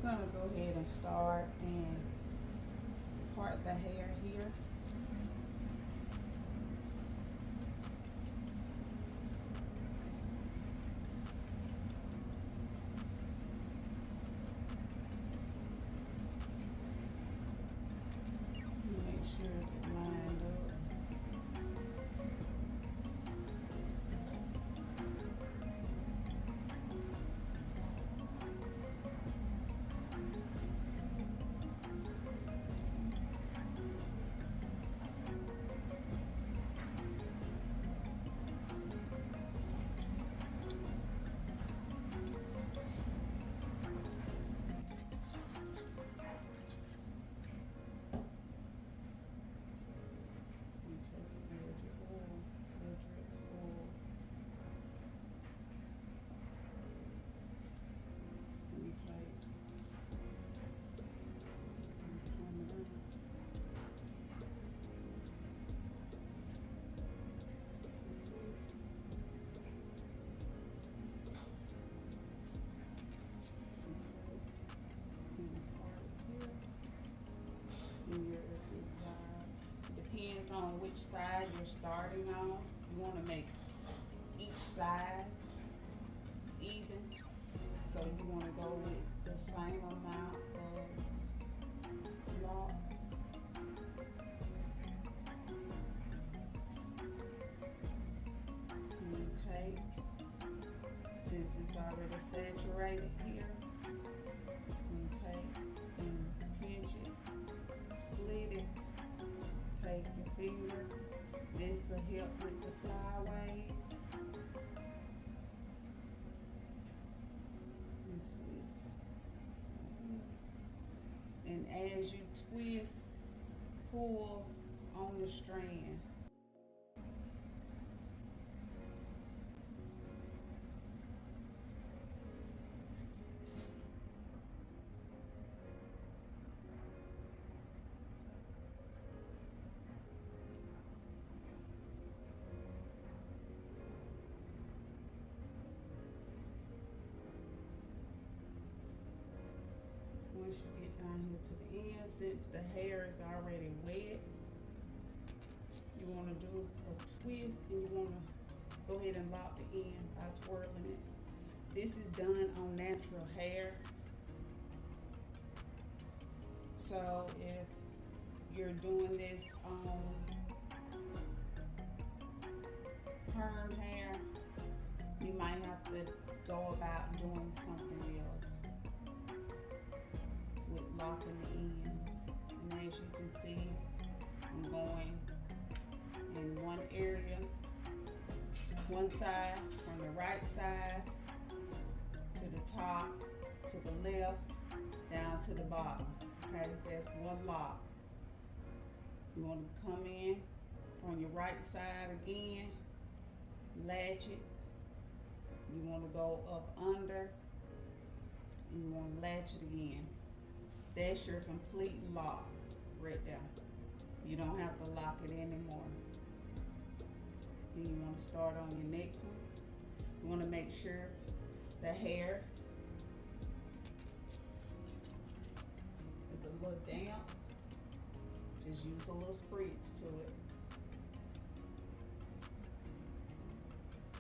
gonna go ahead and start and part the hair here. Make sure it lined up. Depends on which side you're starting on. You want to make each side even, so you want to go with the same amount of locs. And you take, since it's already saturated here, you take and pinch it, split it. Take your finger. This will help with the flyaways. And twist. And as you twist, pull on the strand. Once you get down here to the end, since the hair is already wet, you want to do a twist and you want to go ahead and lock the end by twirling it. This is done on natural hair. So if you're doing this on perm hair, you might have to go about doing something else with locking the ends. And as you can see, I'm going in one area, one side, from the right side to the top, to the left, down to the bottom. Okay, that's one lock. You want to come in from your right side again, latch it. You want to go up under, and you want to latch it again. That's your complete lock right there. You don't have to lock it anymore. Then you want to start on your next one. You want to make sure the hair is a little damp. Just use a little spritz to it.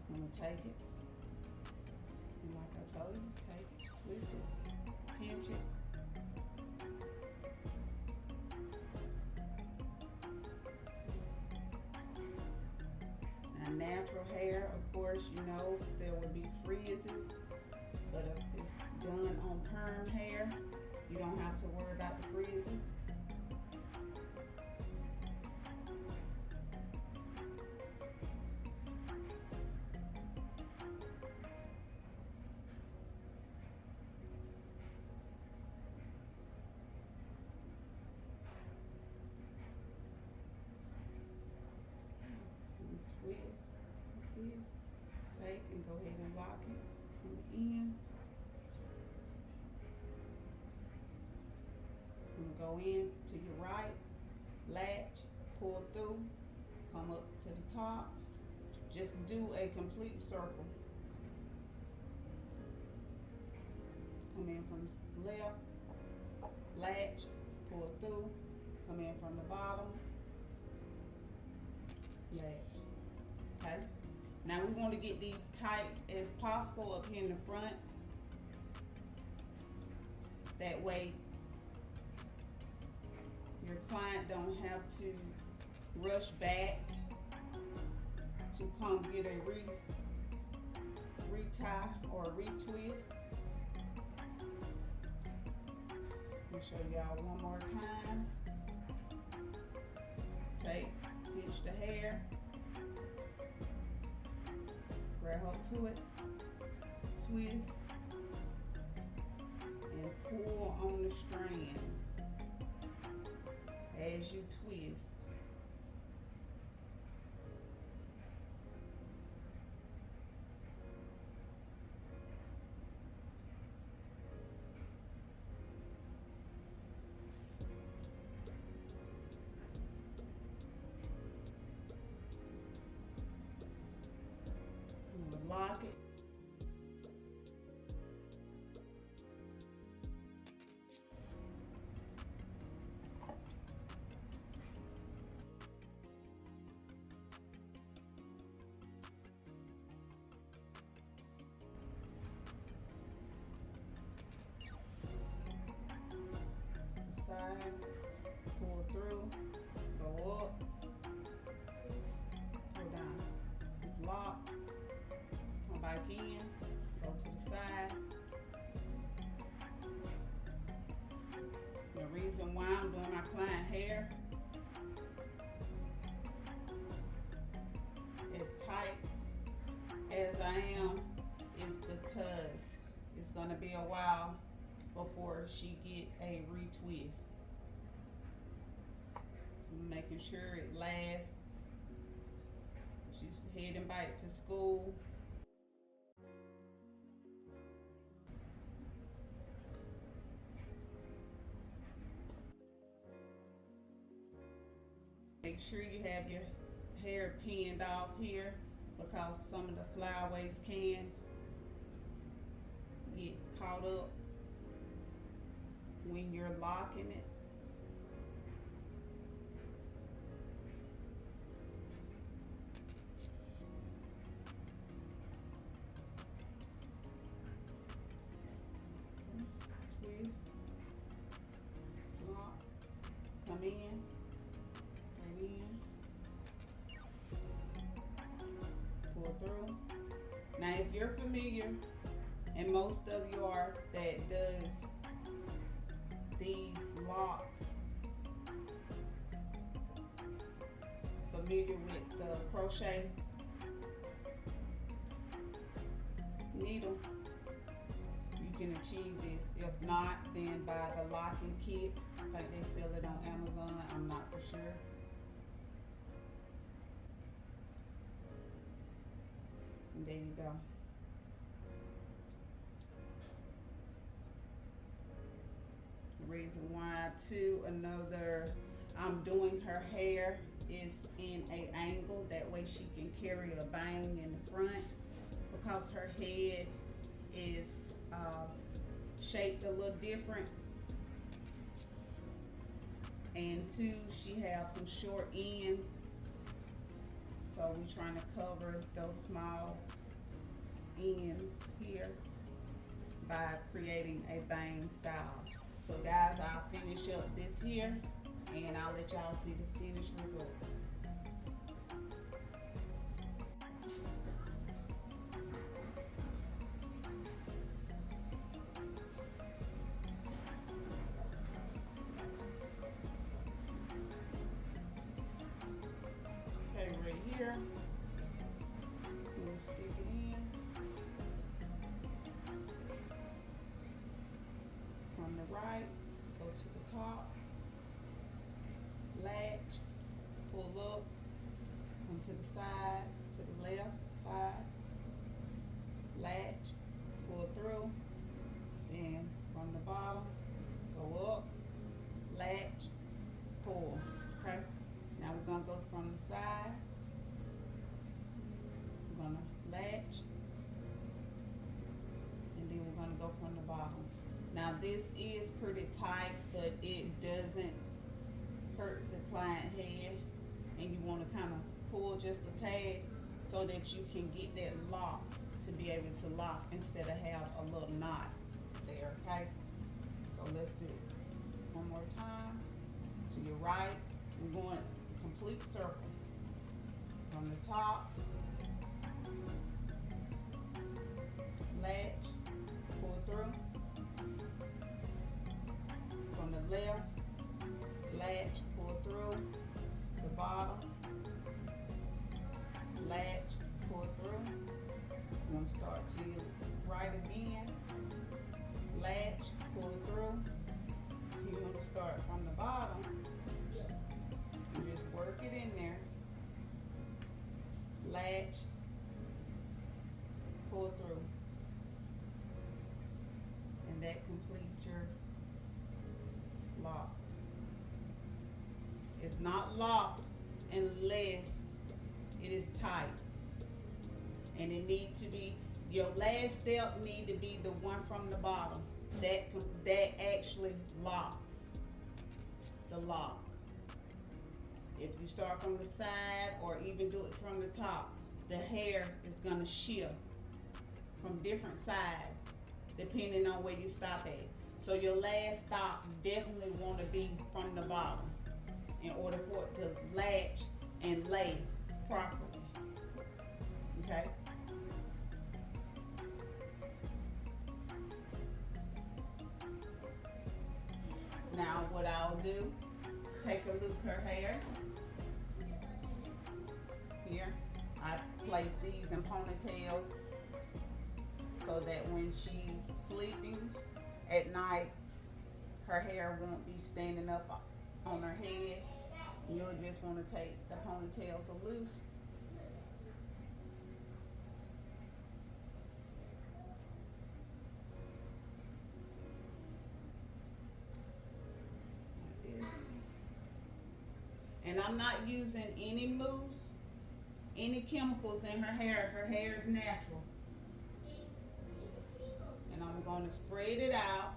I'm going to take it. And like I told you, take it, twist it, pinch it. Natural hair, of course, you know there will be frizzes, but if it's done on perm hair, you don't have to worry about the frizzes. Twist, take and go ahead and lock it from the end. And go in to your right, latch, pull through, come up to the top. Just do a complete circle. Come in from left, latch, pull through, come in from the bottom, latch. Okay. Now we want to get these tight as possible up here in the front. That way your client don't have to rush back to come get a retie or a retwist. Let me show y'all one more time. Pinch the hair, grab up to it, twist, and pull on the strands as you twist. Lock it. Side, pull through, go up, pull down. It's locked. Come back in, go to the side. The reason why I'm doing my client hair as tight as I am is because it's gonna be a while before she get a retwist. So making sure it lasts. She's heading back to school. Make sure you have your hair pinned off here because some of the flyaways can get caught up when you're locking it. Twist, lock, come in, pull through. Now if you're familiar, and most of you are, that does these locks, familiar with the crochet needle, you can achieve this. If not, then buy the locking kit. I think they sell it on Amazon, I'm not for sure. And there you go. The reason why too, I'm doing her hair is in a angle, that way she can carry a bang in the front, because her head is shaped a little different, and two, she has some short ends, so we're trying to cover those small ends here by creating a bang style. So guys, I'll finish up this here and I'll let y'all see the finished results. Okay, right here, we'll stick it in. From the right, go to the top, latch, pull up, come to the side, to the left side, latch, pull through, then from the bottom, go up, latch, pull. Okay, now we're gonna go from the side, we're gonna latch, and then we're gonna go from the bottom. Now this is pretty tight, but it doesn't hurt the client head, and you want to kind of pull just a tad so that you can get that lock to be able to lock instead of have a little knot there, okay? So let's do it one more time. To your right, we're going complete circle from the top, latch, pull through, from the left, latch, pull through, the bottom, latch, pull through. You want to start to your right again, latch, pull through. You want to start from the bottom, and just work it in there, latch, pull through, and that completes your lock. It's not locked unless it is tight, and it needs to be, your last step need to be the one from the bottom. That actually locks the lock. If you start from the side or even do it from the top, the hair is gonna shift from different sides depending on where you stop at. So your last stop definitely want to be from the bottom in order for it to latch and lay properly. Okay? Now what I'll do is take her loose her hair. Here, I place these in ponytails so that when she's sleeping at night, her hair won't be standing up on her head. You'll just want to take the ponytails loose. And I'm not using any mousse, any chemicals in her hair. Her hair is natural. And I'm going to spread it out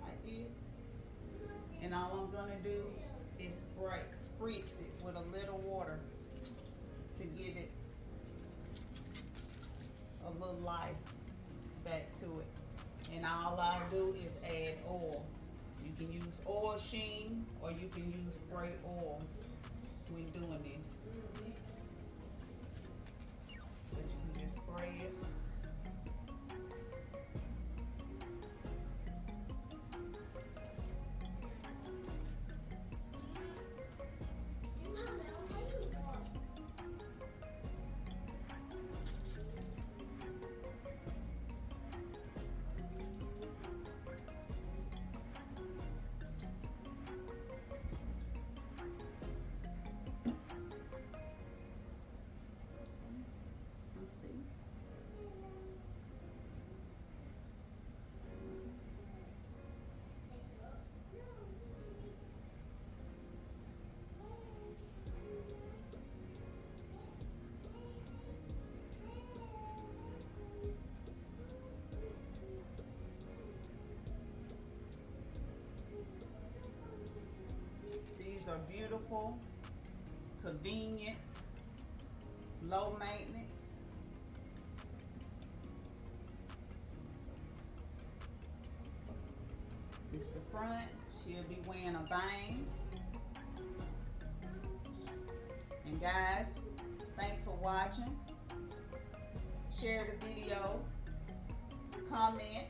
like this. And all I'm going to do is spritz it with a little water to give it a little life back to it. And all I'll do is add oil. You can use oil sheen or you can use spray oil when doing this. But you can just spray it. These are beautiful, convenient, low maintenance. It's the front. She'll be wearing a bang. And guys, thanks for watching. Share the video, comment,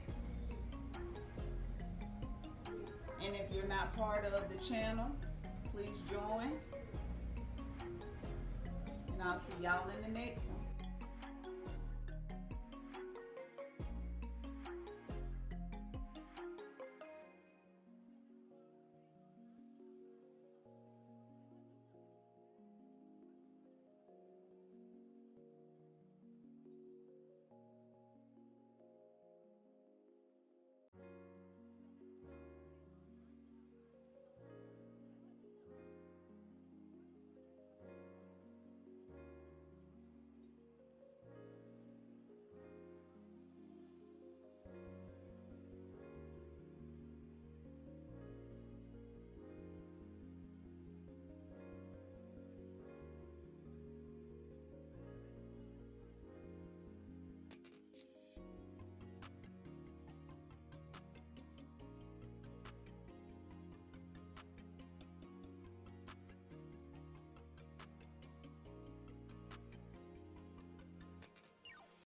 and if you're not part of the channel, please join. And I'll see y'all in the next one.